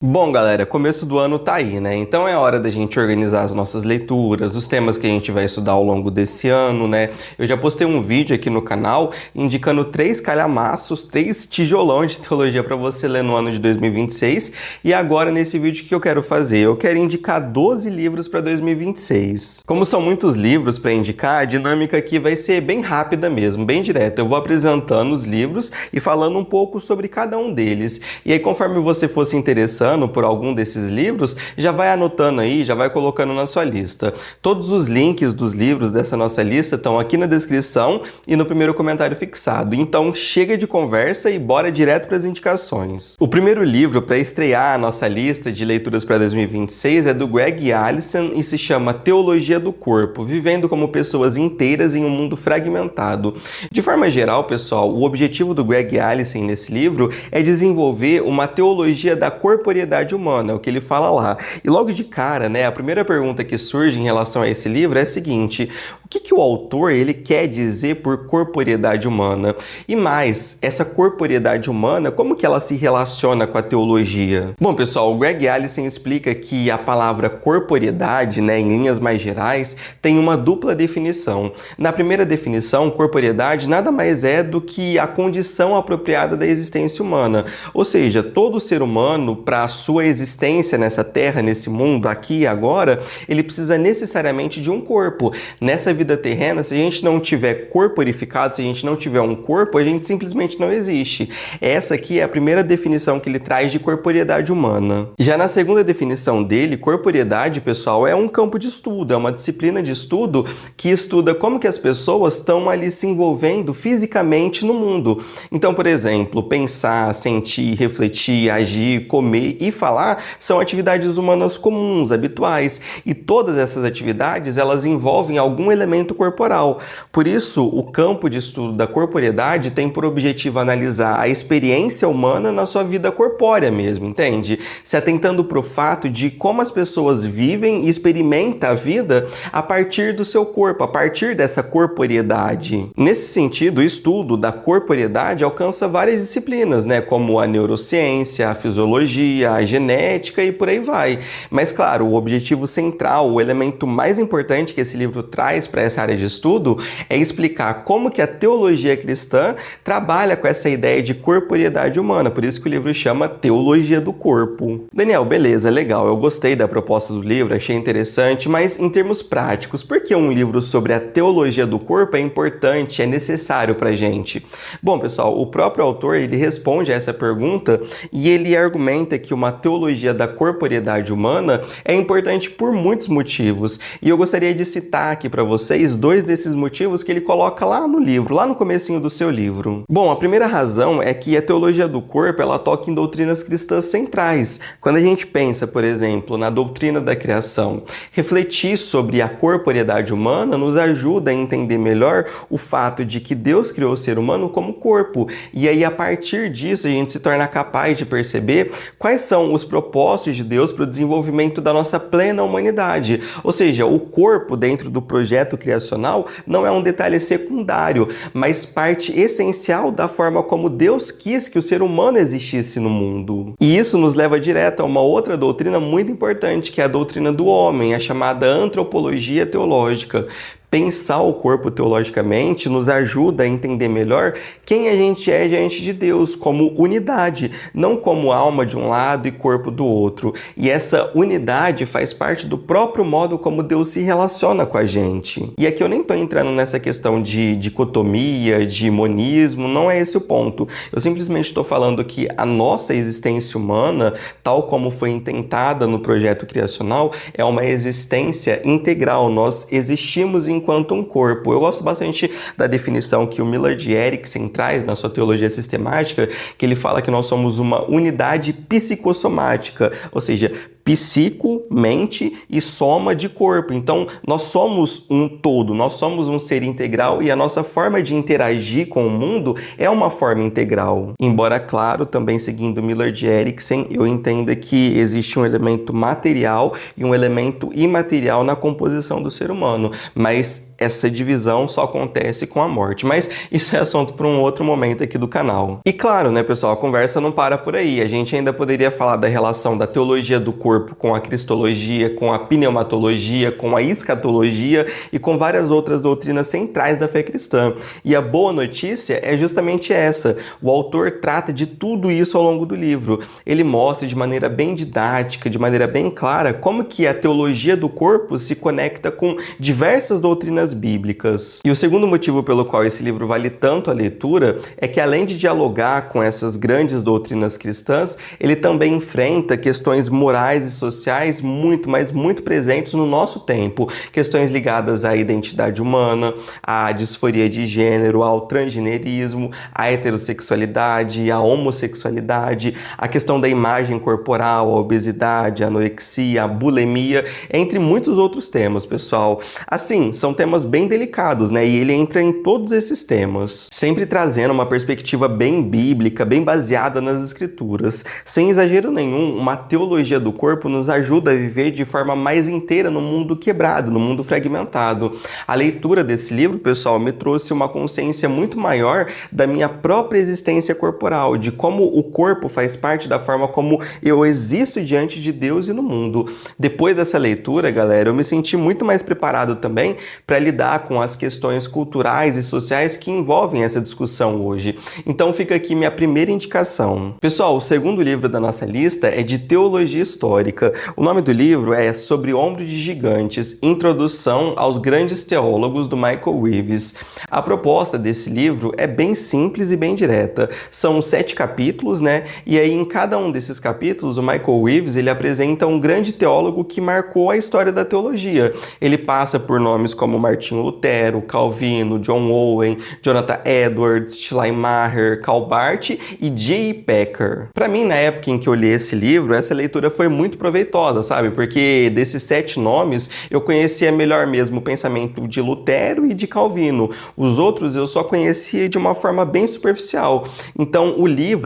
Bom, galera, começo do ano tá aí, né? Então é hora da gente organizar as nossas leituras, os temas que a gente vai estudar ao longo desse ano, né? Eu já postei um vídeo aqui no canal indicando 3 calhamaços, 3 tijolão de teologia para você ler no ano de 2026. E agora, nesse vídeo, o que eu quero fazer? Eu quero indicar 12 livros para 2026. Como são muitos livros para indicar, a dinâmica aqui vai ser bem rápida mesmo, bem direta. Eu vou apresentando os livros e falando um pouco sobre cada um deles. E aí, conforme você for se interessando por algum desses livros, já vai anotando aí, já vai colocando na sua lista. Todos os links dos livros dessa nossa lista estão aqui na descrição e no primeiro comentário fixado. Então chega de conversa e bora direto para as indicações. O primeiro livro para estrear a nossa lista de leituras para 2026 é do Greg Allison e se chama Teologia do Corpo, vivendo como pessoas inteiras em um mundo fragmentado. De forma geral, pessoal, o objetivo do Greg Allison nesse livro é desenvolver uma teologia da corporeidade humana, é o que ele fala lá. E logo de cara, né, a primeira pergunta que surge em relação a esse livro é a seguinte: o que o autor ele quer dizer por corporeidade humana? E mais, essa corporeidade humana, como que ela se relaciona com a teologia? Bom, pessoal, o Greg Allison explica que a palavra corporeidade, né, em linhas mais gerais, tem uma dupla definição. Na primeira definição, corporeidade nada mais é do que a condição apropriada da existência humana. Ou seja, todo ser humano, para a sua existência nessa terra, nesse mundo, aqui e agora, ele precisa necessariamente de um corpo. Nessa vida terrena, se a gente não tiver corporificado, se a gente não tiver um corpo, a gente simplesmente não existe. Essa aqui é a primeira definição que ele traz de corporeidade humana. Já na segunda definição dele, corporeidade, pessoal, é um campo de estudo, é uma disciplina de estudo que estuda como que as pessoas estão ali se envolvendo fisicamente no mundo. Então, por exemplo, pensar, sentir, refletir, agir, comer e falar são atividades humanas comuns, habituais, e todas essas atividades elas envolvem algum elemento corporal. Por isso, o campo de estudo da corporeidade tem por objetivo analisar a experiência humana na sua vida corpórea mesmo, entende? Se atentando para o fato de como as pessoas vivem e experimentam a vida a partir do seu corpo, a partir dessa corporeidade. Nesse sentido, o estudo da corporeidade alcança várias disciplinas, né, como a neurociência, a fisiologia, a genética e por aí vai. Mas claro, o objetivo central, o elemento mais importante que esse livro traz para essa área de estudo é explicar como que a teologia cristã trabalha com essa ideia de corporeidade humana, por isso que o livro chama Teologia do Corpo. Daniel, beleza, legal, eu gostei da proposta do livro, achei interessante, mas em termos práticos, por que um livro sobre a teologia do corpo é importante, é necessário pra gente? Bom, pessoal, o próprio autor, ele responde a essa pergunta e ele argumenta que uma teologia da corporeidade humana é importante por muitos motivos. E eu gostaria de citar aqui para vocês 2 desses motivos que ele coloca lá no livro, lá no comecinho do seu livro. Bom, a primeira razão é que a teologia do corpo, ela toca em doutrinas cristãs centrais. Quando a gente pensa, por exemplo, na doutrina da criação, refletir sobre a corporeidade humana nos ajuda a entender melhor o fato de que Deus criou o ser humano como corpo. E aí, a partir disso, a gente se torna capaz de perceber quais são os propósitos de Deus para o desenvolvimento da nossa plena humanidade. Ou seja, o corpo dentro do projeto criacional não é um detalhe secundário, mas parte essencial da forma como Deus quis que o ser humano existisse no mundo. E isso nos leva direto a uma outra doutrina muito importante, que é a doutrina do homem, a chamada antropologia teológica. Pensar o corpo teologicamente nos ajuda a entender melhor quem a gente é diante de Deus, como unidade, não como alma de um lado e corpo do outro. E essa unidade faz parte do próprio modo como Deus se relaciona com a gente. E aqui eu nem estou entrando nessa questão de dicotomia, de monismo, não é esse o ponto. Eu simplesmente estou falando que a nossa existência humana, tal como foi intentada no projeto criacional, é uma existência integral. Nós existimos enquanto um corpo. Eu gosto bastante da definição que o Millard Erickson traz na sua teologia sistemática, que ele fala que nós somos uma unidade psicossomática, ou seja, psico, mente e soma de corpo. Então, nós somos um todo, nós somos um ser integral e a nossa forma de interagir com o mundo é uma forma integral. Embora, claro, também seguindo Millard Erickson, eu entenda que existe um elemento material e um elemento imaterial na composição do ser humano, mas essa divisão só acontece com a morte. Mas isso é assunto para um outro momento aqui do canal. E claro, né, pessoal, a conversa não para por aí. A gente ainda poderia falar da relação da teologia do corpo com a cristologia, com a pneumatologia, com a escatologia e com várias outras doutrinas centrais da fé cristã. E a boa notícia é justamente essa. O autor trata de tudo isso ao longo do livro. Ele mostra de maneira bem didática, de maneira bem clara, como que a teologia do corpo se conecta com diversas doutrinas bíblicas. E o segundo motivo pelo qual esse livro vale tanto a leitura é que, além de dialogar com essas grandes doutrinas cristãs, ele também enfrenta questões morais e sociais muito, mas muito presentes no nosso tempo. Questões ligadas à identidade humana, à disforia de gênero, ao transgenerismo, à heterossexualidade, à homossexualidade, a questão da imagem corporal, a obesidade, a anorexia, a bulimia, entre muitos outros temas, pessoal. Assim, são temas bem delicados, né? E ele entra em todos esses temas, sempre trazendo uma perspectiva bem bíblica, bem baseada nas escrituras. Sem exagero nenhum, uma teologia do corpo nos ajuda a viver de forma mais inteira no mundo quebrado, no mundo fragmentado. A leitura desse livro, pessoal, me trouxe uma consciência muito maior da minha própria existência corporal, de como o corpo faz parte da forma como eu existo diante de Deus e no mundo. Depois dessa leitura, galera, eu me senti muito mais preparado também para lidar com as questões culturais e sociais que envolvem essa discussão hoje. Então fica aqui minha primeira indicação. Pessoal, o segundo livro da nossa lista é de teologia histórica. O nome do livro é Sobre Ombro de Gigantes, Introdução aos Grandes Teólogos, do Michael Reeves. A proposta desse livro é bem simples e bem direta. São 7 capítulos, né? E aí em cada um desses capítulos, o Michael Reeves, ele apresenta um grande teólogo que marcou a história da teologia. Ele passa por nomes como Martinho Lutero, Calvino, John Owen, Jonathan Edwards, Schleiermacher, Karl Barth e J.I. Packer. Para mim, na época em que eu li esse livro, essa leitura foi muito proveitosa, sabe? Porque desses 7 nomes, eu conhecia melhor mesmo o pensamento de Lutero e de Calvino. Os outros eu só conhecia de uma forma bem superficial. Então,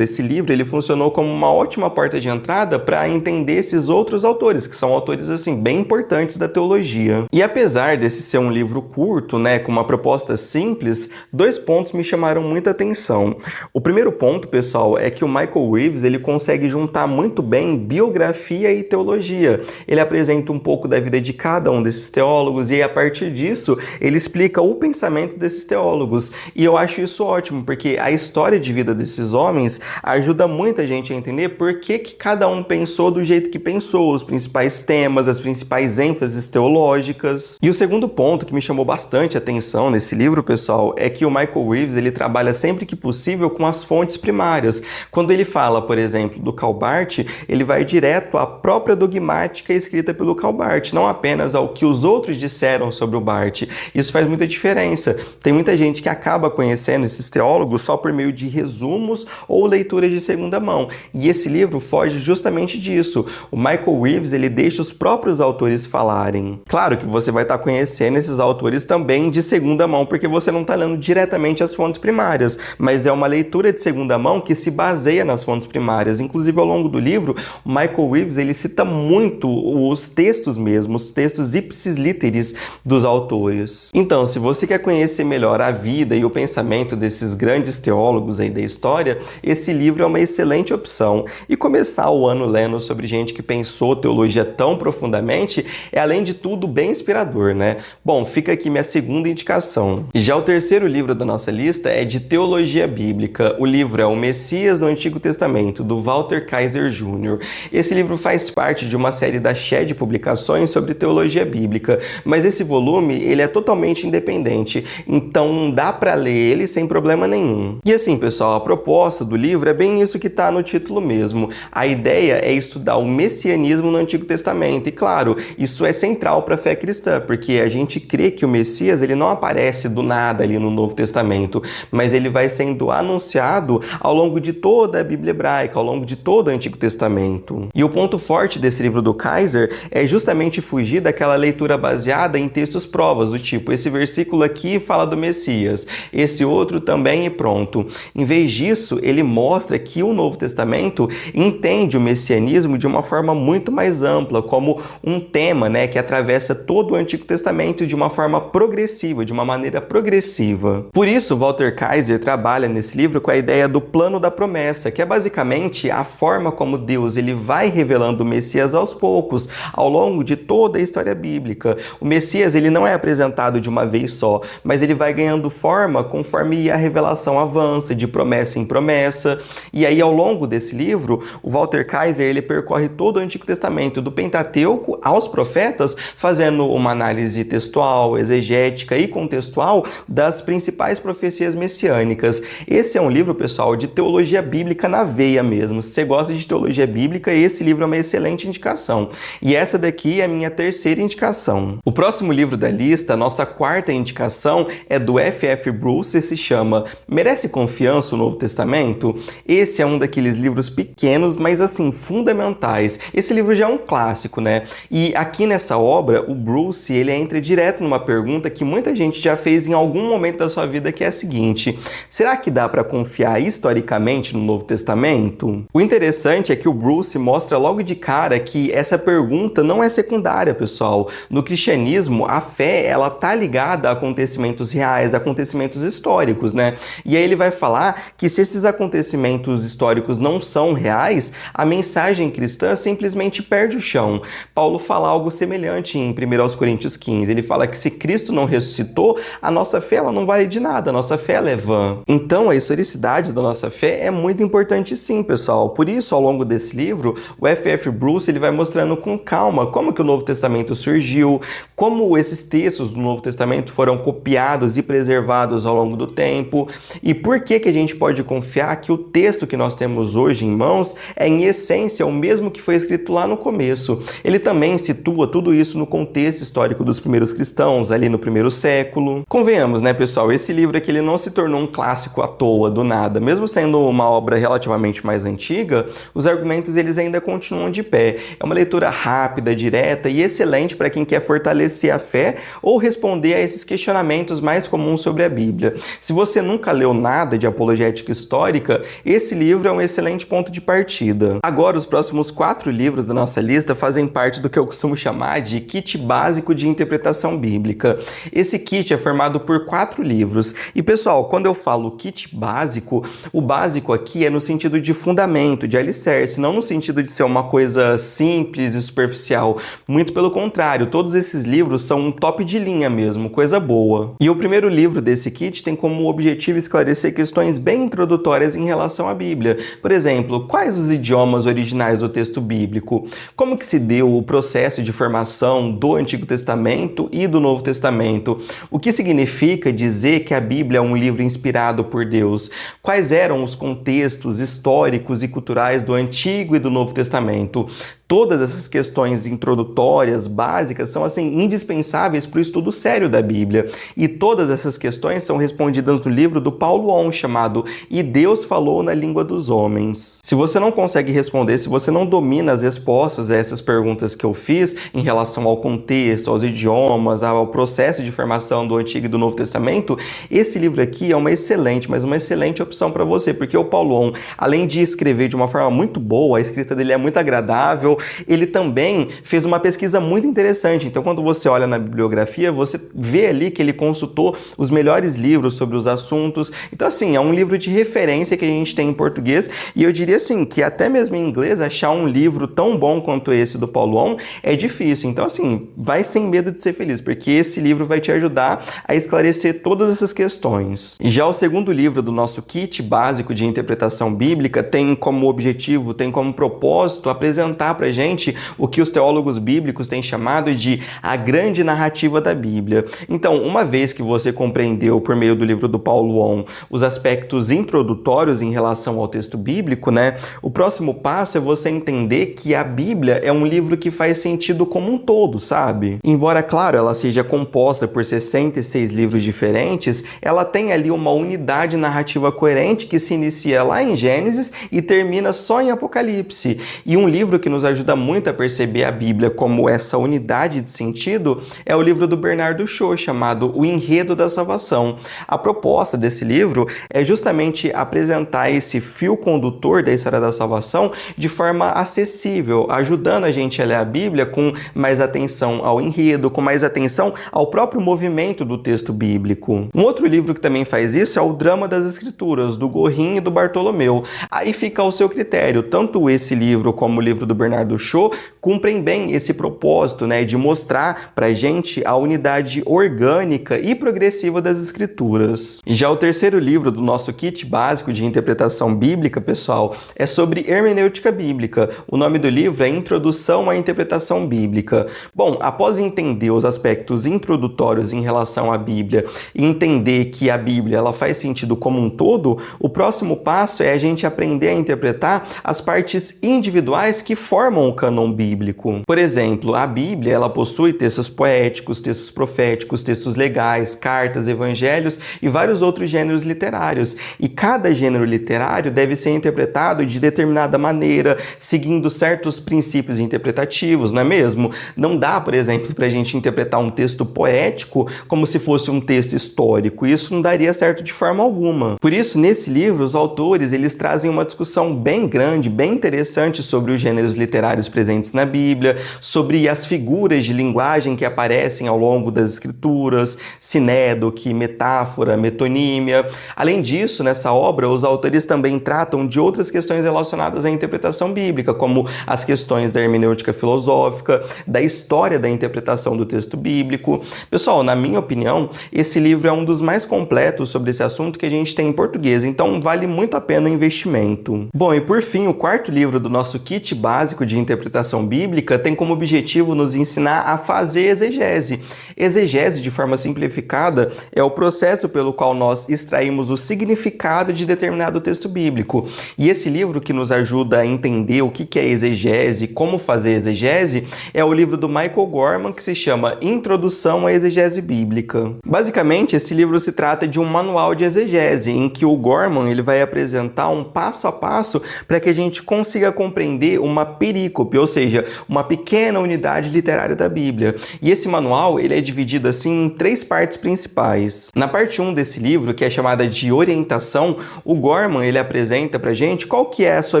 esse livro, ele funcionou como uma ótima porta de entrada para entender esses outros autores, que são autores, assim, bem importantes da teologia. E apesar desse ser um livro curto, né, com uma proposta simples, 2 pontos me chamaram muita atenção. O primeiro ponto, pessoal, é que o Michael Reeves, ele consegue juntar muito bem biografia e teologia. Ele apresenta um pouco da vida de cada um desses teólogos e, a partir disso, ele explica o pensamento desses teólogos. E eu acho isso ótimo, porque a história de vida desses homens ajuda muita gente a entender por que cada um pensou do jeito que pensou, os principais temas, as principais ênfases teológicas. E o segundo ponto que me chamou bastante atenção nesse livro, pessoal, é que o Michael Reeves, ele trabalha sempre que possível com as fontes primárias. Quando ele fala, por exemplo, do Karl Barth, ele vai direto à própria dogmática escrita pelo Karl Barth, não apenas ao que os outros disseram sobre o Barth. Isso faz muita diferença. Tem muita gente que acaba conhecendo esses teólogos só por meio de resumos ou leituras de segunda mão. E esse livro foge justamente disso. O Michael Reeves, ele deixa os próprios autores falarem. Claro que você vai estar conhecendo esses autores também de segunda mão, porque você não está lendo diretamente as fontes primárias, mas é uma leitura de segunda mão que se baseia nas fontes primárias. Inclusive, ao longo do livro, o Michael Reeves, ele cita muito os textos mesmo, os textos ipsis literis dos autores. Então, se você quer conhecer melhor a vida e o pensamento desses grandes teólogos aí da história, esse livro é uma excelente opção. E começar o ano lendo sobre gente que pensou teologia tão profundamente é, além de tudo, bem inspirador, né? Bom, fica aqui minha segunda indicação. E já o terceiro livro da nossa lista é de teologia bíblica. O livro é O Messias no Antigo Testamento, do Walter Kaiser Jr. Esse livro faz parte de uma série da Shed Publicações sobre teologia bíblica, mas esse volume, ele é totalmente independente, então dá para ler ele sem problema nenhum. E assim, pessoal, a proposta do livro é bem isso que está no título mesmo. A ideia é estudar o messianismo no Antigo Testamento, e claro, isso é central para a fé cristã, porque a gente crê que o Messias, ele não aparece do nada ali no Novo Testamento, mas ele vai sendo anunciado ao longo de toda a Bíblia hebraica, ao longo de todo o Antigo Testamento. E o ponto forte desse livro do Kaiser é justamente fugir daquela leitura baseada em textos provas, do tipo, esse versículo aqui fala do Messias, esse outro também e pronto. Em vez disso, ele mostra que o Novo Testamento entende o messianismo de uma forma muito mais ampla, como um tema, né, que atravessa todo o Antigo Testamento de uma forma forma progressiva, de uma maneira progressiva. Por isso, Walter Kaiser trabalha nesse livro com a ideia do plano da promessa, que é basicamente a forma como Deus ele vai revelando o Messias aos poucos, ao longo de toda a história bíblica. O Messias ele não é apresentado de uma vez só, mas ele vai ganhando forma conforme a revelação avança, de promessa em promessa. E aí, ao longo desse livro, o Walter Kaiser ele percorre todo o Antigo Testamento, do Pentateuco aos profetas, fazendo uma análise textual, exegética e contextual das principais profecias messiânicas. Esse é um livro, pessoal, de teologia bíblica na veia mesmo. Se você gosta de teologia bíblica, esse livro é uma excelente indicação. E essa daqui é a minha terceira indicação. O próximo livro da lista, nossa quarta indicação, é do F.F. Bruce e se chama Merece Confiança o Novo Testamento? Esse é um daqueles livros pequenos, mas assim, fundamentais. Esse livro já é um clássico, né? E aqui nessa obra, o Bruce, ele entra direto numa pergunta que muita gente já fez em algum momento da sua vida, que é a seguinte: será que dá para confiar historicamente no Novo Testamento? O interessante é que o Bruce mostra logo de cara que essa pergunta não é secundária, pessoal. No cristianismo, a fé, ela tá ligada a acontecimentos reais, a acontecimentos históricos, né? E aí ele vai falar que se esses acontecimentos históricos não são reais, a mensagem cristã simplesmente perde o chão. Paulo fala algo semelhante em 1 Coríntios 15. Ele fala que se Cristo não ressuscitou, a nossa fé ela não vale de nada, a nossa fé ela é vã. Então, a historicidade da nossa fé é muito importante sim, pessoal. Por isso, ao longo desse livro, o F.F. Bruce ele vai mostrando com calma como que o Novo Testamento surgiu, como esses textos do Novo Testamento foram copiados e preservados ao longo do tempo, e por que a gente pode confiar que o texto que nós temos hoje em mãos é, em essência, o mesmo que foi escrito lá no começo. Ele também situa tudo isso no contexto histórico dos primeiros cristãos, ali no primeiro século. Convenhamos, né, pessoal? Esse livro aqui ele não se tornou um clássico à toa, do nada. Mesmo sendo uma obra relativamente mais antiga, os argumentos eles ainda continuam de pé. É uma leitura rápida, direta e excelente para quem quer fortalecer a fé ou responder a esses questionamentos mais comuns sobre a Bíblia. Se você nunca leu nada de apologética histórica, esse livro é um excelente ponto de partida. Agora, os próximos 4 livros da nossa lista fazem parte do que eu costumo chamar de kit básico de interpretação bíblica. Esse kit é formado por 4 livros. E, pessoal, quando eu falo kit básico, o básico aqui é no sentido de fundamento, de alicerce, não no sentido de ser uma coisa simples e superficial. Muito pelo contrário, todos esses livros são um top de linha mesmo, coisa boa. E o primeiro livro desse kit tem como objetivo esclarecer questões bem introdutórias em relação à Bíblia. Por exemplo, quais os idiomas originais do texto bíblico? Como que se deu o processo de formação do Antigo Testamento e do Novo Testamento? O que significa dizer que a Bíblia é um livro inspirado por Deus? Quais eram os contextos históricos e culturais do Antigo e do Novo Testamento? Todas essas questões introdutórias, básicas, são assim indispensáveis para o estudo sério da Bíblia. E todas essas questões são respondidas no livro do Paulo On, chamado E Deus Falou na Língua dos Homens. Se você não consegue responder, se você não domina as respostas a essas perguntas que eu fiz em relação ao contexto, aos idiomas, ao processo de formação do Antigo e do Novo Testamento, esse livro aqui é uma excelente, mas uma excelente opção para você, porque o Paulo On, além de escrever de uma forma muito boa, a escrita dele é muito agradável, ele também fez uma pesquisa muito interessante. Então, quando você olha na bibliografia, você vê ali que ele consultou os melhores livros sobre os assuntos. Então, assim, é um livro de referência que a gente tem em português, e eu diria assim, que até mesmo em inglês, achar um livro tão bom quanto esse do Paulo On é difícil. Então, assim, vai sem medo de ser feliz, porque esse livro vai te ajudar a esclarecer todas essas questões. E já o segundo livro do nosso kit básico de interpretação bíblica tem como objetivo, tem como propósito apresentar pra gente o que os teólogos bíblicos têm chamado de a grande narrativa da Bíblia. Então, uma vez que você compreendeu por meio do livro do Paulo On os aspectos introdutórios em relação ao texto bíblico, né? O próximo passo é você entender que a Bíblia é um livro que faz sentido como um todo, sabe? Embora, claro, ela seja composta por 66 livros diferentes, ela tem ali uma unidade narrativa coerente que se inicia lá em Gênesis e termina só em Apocalipse. E um livro que nos ajuda muito a perceber a Bíblia como essa unidade de sentido é o livro do Bernardo Shaw, chamado O Enredo da Salvação. A proposta desse livro é justamente apresentar esse fio condutor da história da salvação de forma acessível, ajudando a gente a ler a Bíblia com mais atenção ao enredo, com mais atenção ao próprio movimento do texto bíblico. Um outro livro que também faz isso é o Drama das Escrituras, do Gorin e do Bartolomeu. Aí fica ao seu critério, tanto esse livro como o livro do Bernardo Shaw cumprem bem esse propósito, né, de mostrar pra gente a unidade orgânica e progressiva das Escrituras. Já o terceiro livro do nosso kit básico de interpretação bíblica, pessoal, é sobre hermenêutica bíblica. O nome do livro é Introdução à Interpretação Bíblica. Bom, após entender os aspectos introdutórios em relação à Bíblia e entender que a Bíblia ela faz sentido como um todo, o próximo passo é a gente aprender a interpretar as partes individuais que formam o cânon bíblico. Por exemplo, a Bíblia ela possui textos poéticos, textos proféticos, textos legais, cartas, evangelhos e vários outros gêneros literários. E cada gênero literário deve ser interpretado de determinada maneira, seguindo certos princípios interpretativos, não é mesmo? Não dá, por exemplo, para a gente interpretar um texto poético como se fosse um texto histórico. Isso não daria certo de forma alguma. Por isso, nesse livro, os autores eles trazem uma discussão bem grande, bem interessante sobre os gêneros literários presentes na Bíblia, sobre as figuras de linguagem que aparecem ao longo das escrituras, sinédoque, metáfora, metonímia. Além disso, nessa obra, os autores também tratam de outras questões relacionadas à interpretação bíblica, como as questões da hermenêutica filosófica, da história da interpretação do texto bíblico. Pessoal, na minha opinião, esse livro é um dos mais completos sobre esse assunto que a gente tem em português, então vale muito a pena o investimento. Bom, e por fim, o quarto livro do nosso kit básico de interpretação bíblica tem como objetivo nos ensinar a fazer exegese. Exegese, de forma simplificada, é o processo pelo qual nós extraímos o significado de determinado texto bíblico. E esse livro que nos ajuda a entender o que é exegese, como fazer exegese, é o livro do Michael Gorman, que se chama Introdução à Exegese Bíblica. Basicamente, esse livro se trata de um manual de exegese, em que o Gorman ele vai apresentar um passo a passo para que a gente consiga compreender uma perícope, ou seja, uma pequena unidade literária da Bíblia. E esse manual ele é dividido assim em 3 partes principais. Na parte 1 desse livro, que é chamada de orientação, o Gorman ele apresenta pra gente qual que é a sua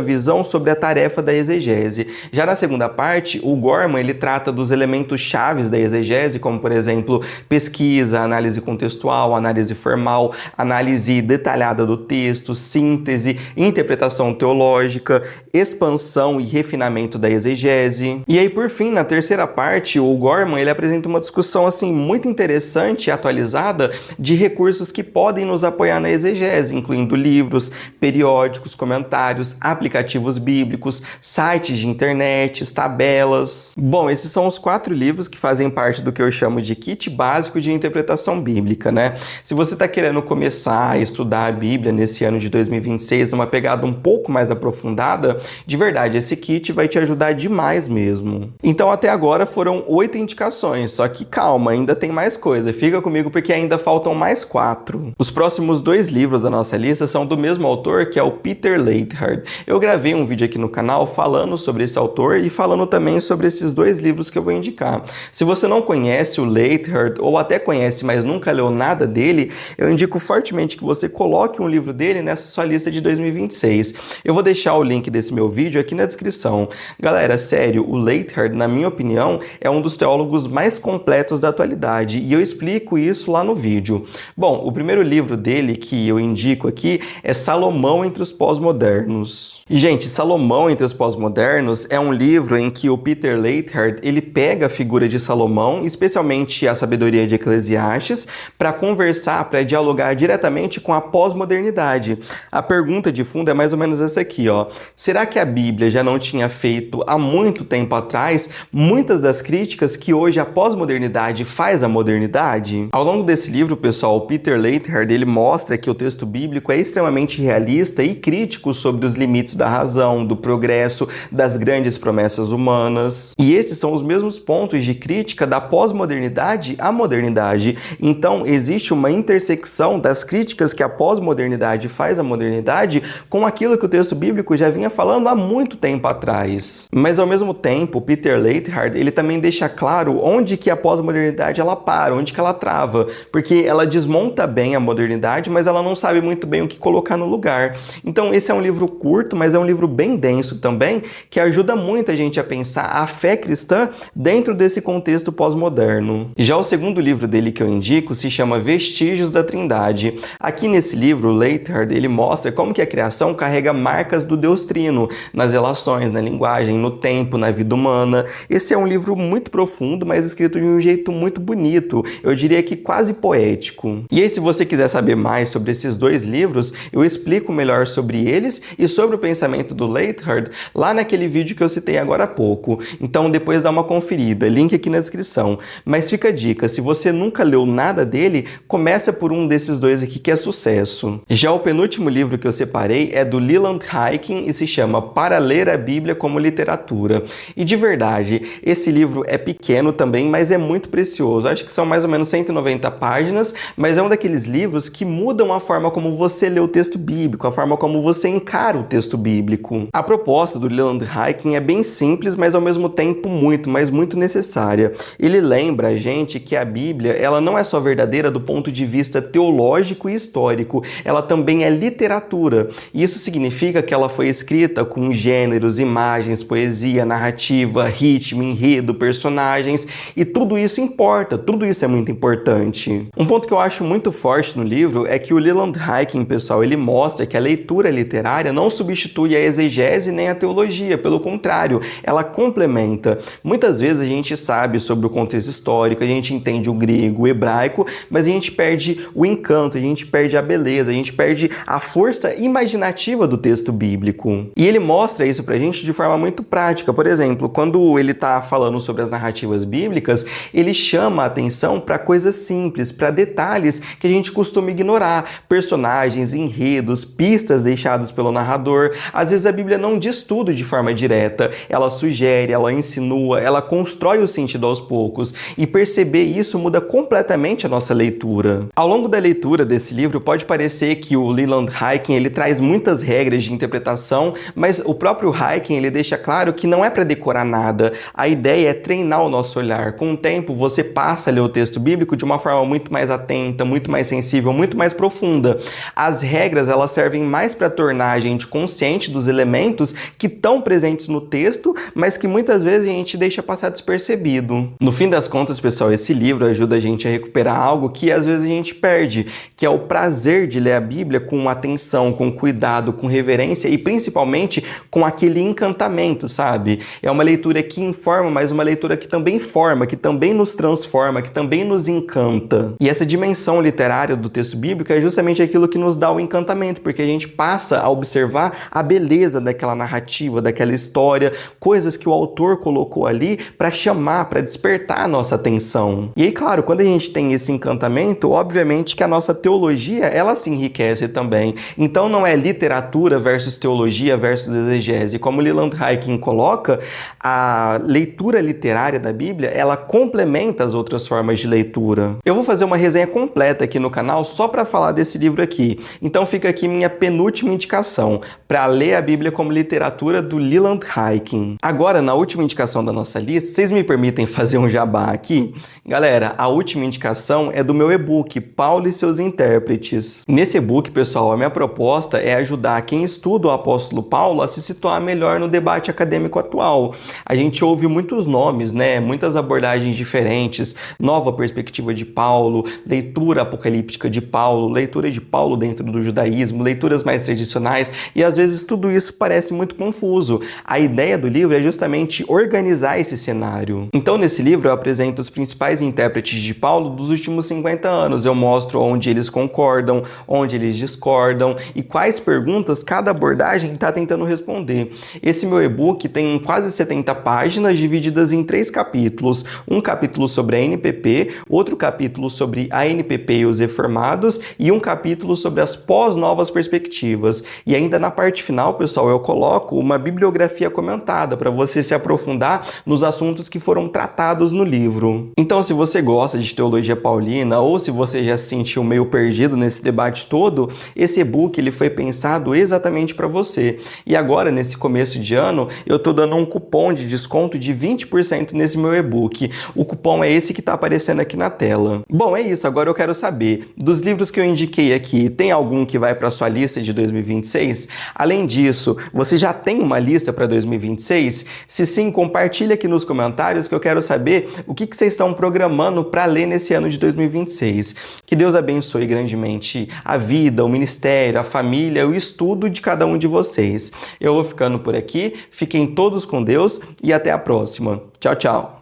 visão sobre a tarefa da exegese. Já na segunda parte, o Gorman ele trata dos elementos chaves da exegese, como por exemplo, pesquisa, análise contextual, análise formal, análise detalhada do texto, síntese, interpretação teológica, expansão e refinamento da exegese. E aí, por fim, na terceira parte, o Gorman ele apresenta uma discussão assim muito interessante e atualizada de recursos que podem nos apoiar na exegese, incluindo livros, periódicos, comentários, aplicativos bíblicos, sites de internet, tabelas. Bom, esses são os 4 livros que fazem parte do que eu chamo de kit básico de interpretação bíblica, né? Se você está querendo começar a estudar a Bíblia nesse ano de 2026 numa pegada um pouco mais aprofundada, de verdade, esse kit vai te ajudar demais mesmo. Então, até agora foram 8 indicações, só que calma, ainda tem mais coisa. Fica comigo porque ainda faltam mais 4. Os próximos 2 livros da nossa lista são do mesmo autor, que é o Peter Leithart. Eu gravei um vídeo aqui no canal falando sobre esse autor e falando também sobre esses 2 livros que eu vou indicar. Se você não conhece o Leithart, ou até conhece, mas nunca leu nada dele, eu indico fortemente que você coloque um livro dele nessa sua lista de 2026. Eu vou deixar o link desse meu vídeo aqui na descrição. Galera, sério, o Leithart, na minha opinião, é um dos teólogos mais completos da atualidade, e eu explico isso lá no vídeo. Bom, o primeiro livro dele que eu indico aqui é Salomão entre os Pós-Modernos. E, gente, Salomão entre os Pós-Modernos é um livro em que o Peter Leithart, ele pega a figura de Salomão, especialmente a sabedoria de Eclesiastes, para conversar, para dialogar diretamente com a pós-modernidade. A pergunta de fundo é mais ou menos essa aqui, ó. Será que a Bíblia já não tinha feito há muito tempo atrás muitas das críticas que hoje a pós-modernidade faz à modernidade? Ao longo desse livro, pessoal, o Peter Leithart, ele mostra que o texto bíblico é extremamente realista e crítico sobre os limites da razão, do progresso, das grandes promessas humanas. E esses são os mesmos pontos de crítica da pós-modernidade à modernidade. Então, existe uma intersecção das críticas que a pós-modernidade faz à modernidade com aquilo que o texto bíblico já vinha falando falando há muito tempo atrás. Mas ao mesmo tempo, Peter Leithart, ele também deixa claro onde que a pós-modernidade ela para, onde que ela trava, porque ela desmonta bem a modernidade, mas ela não sabe muito bem o que colocar no lugar. Então esse é um livro curto, mas é um livro bem denso também, que ajuda muito a gente a pensar a fé cristã dentro desse contexto pós-moderno. Já o segundo livro dele que eu indico se chama Vestígios da Trindade. Aqui nesse livro, Leithart, ele mostra como que a criação carrega marcas do Deus Trino, nas relações, na linguagem, no tempo, na vida humana. Esse é um livro muito profundo, mas escrito de um jeito muito bonito, eu diria que quase poético. E aí, se você quiser saber mais sobre esses dois livros, eu explico melhor sobre eles e sobre o pensamento do Leithart lá naquele vídeo que eu citei agora há pouco. Então depois dá uma conferida, link aqui na descrição. Mas fica a dica, se você nunca leu nada dele, começa por um desses dois aqui que é sucesso. Já o penúltimo livro que eu separei é do Leland Hyken e se chama Para Ler a Bíblia como Literatura. E de verdade, esse livro é pequeno também, mas é muito precioso. Acho que são mais ou menos 190 páginas, mas é um daqueles livros que mudam a forma como você lê o texto bíblico, a forma como você encara o texto bíblico. A proposta do Leland Hyken é bem simples, mas ao mesmo tempo muito, mas muito necessária. Ele lembra a gente que a Bíblia, ela não é só verdadeira do ponto de vista teológico e histórico, ela também é literatura. E isso significa que ela foi escrita com gêneros, imagens, poesia, narrativa, ritmo, enredo, personagens, e tudo isso importa, tudo isso é muito importante. Um ponto que eu acho muito forte no livro é que o Leland Hyken, pessoal, ele mostra que a leitura literária não substitui a exegese nem a teologia, pelo contrário, ela complementa. Muitas vezes a gente sabe sobre o contexto histórico, a gente entende o grego, o hebraico, mas a gente perde o encanto, a gente perde a beleza, a gente perde a força imaginativa do texto bíblico. E ele mostra isso pra gente de forma muito prática. Por exemplo, quando ele tá falando sobre as narrativas bíblicas, ele chama a atenção para coisas simples, para detalhes que a gente costuma ignorar, personagens, enredos, pistas deixadas pelo narrador. Às vezes a Bíblia não diz tudo de forma direta, ela sugere, ela insinua, ela constrói o sentido aos poucos, e perceber isso muda completamente a nossa leitura. Ao longo da leitura desse livro, pode parecer que o Leland Hyken ele traz muitas regras de interpretação, mas o próprio Hyken ele deixa claro que não é para decorar nada. A ideia é treinar o nosso olhar. Com o tempo, você passa a ler o texto bíblico de uma forma muito mais atenta, muito mais sensível, muito mais profunda. As regras, elas servem mais para tornar a gente consciente dos elementos que estão presentes no texto, mas que muitas vezes a gente deixa passar despercebido. No fim das contas, pessoal, esse livro ajuda a gente a recuperar algo que às vezes a gente perde, que é o prazer de ler a Bíblia com atenção, com cuidado, com reverência e principalmente com aquele encantamento, sabe? É uma leitura que informa, mas uma leitura que também forma, que também nos transforma, que também nos encanta. E essa dimensão literária do texto bíblico é justamente aquilo que nos dá o encantamento, porque a gente passa a observar a beleza daquela narrativa, daquela história, coisas que o autor colocou ali para chamar, para despertar a nossa atenção. E aí, claro, quando a gente tem esse encantamento, obviamente que a nossa teologia, ela se enriquece também. Então não é literatura versus teologia versus exegese. Como Leland Hyken coloca, a leitura literária da Bíblia, ela complementa as outras formas de leitura. Eu vou fazer uma resenha completa aqui no canal só para falar desse livro aqui. Então fica aqui minha penúltima indicação, para ler a Bíblia como literatura do Leland Hyken. Agora, na última indicação da nossa lista, vocês me permitem fazer um jabá aqui? Galera, a última indicação é do meu e-book, Paulo e seus intérpretes. Nesse e-book, pessoal, a minha proposta é ajudar quem estuda o apóstolo Paulo a se situar melhor no debate acadêmico atual. A gente ouve muitos nomes, né? Muitas abordagens diferentes, nova perspectiva de Paulo, leitura apocalíptica de Paulo, leitura de Paulo dentro do judaísmo, leituras mais tradicionais, e às vezes tudo isso parece muito confuso. A ideia do livro é justamente organizar esse cenário. Então, nesse livro eu apresento os principais intérpretes de Paulo dos últimos 50 anos. Eu mostro onde eles concordam, onde eles discordam e quais perguntas cada abordagem está tentando responder. Esse meu e-book tem quase 70 páginas divididas em 3 capítulos. Um capítulo sobre a NPP, outro capítulo sobre a NPP e os reformados e um capítulo sobre as pós-novas perspectivas. E ainda na parte final, pessoal, eu coloco uma bibliografia comentada para você se aprofundar nos assuntos que foram tratados no livro. Então, se você gosta de teologia paulina ou se você já se sentiu meio perdido nesse debate todo, esse e-book ele foi pensado exatamente para você. E agora, nesse começo de ano, eu tô dando um cupom de desconto de 20% nesse meu e-book. O cupom é esse que está aparecendo aqui na tela. Bom, é isso. Agora eu quero saber, dos livros que eu indiquei aqui, tem algum que vai para sua lista de 2026? Além disso, você já tem uma lista para 2026? Se sim, compartilha aqui nos comentários que eu quero saber o que vocês estão programando para ler nesse ano de 2026. Que Deus abençoe grandemente a vida, o ministério, a família, o estudo de cada um de vocês. Eu vou ficando por aqui, fiquem todos com Deus e até a próxima. Tchau, tchau!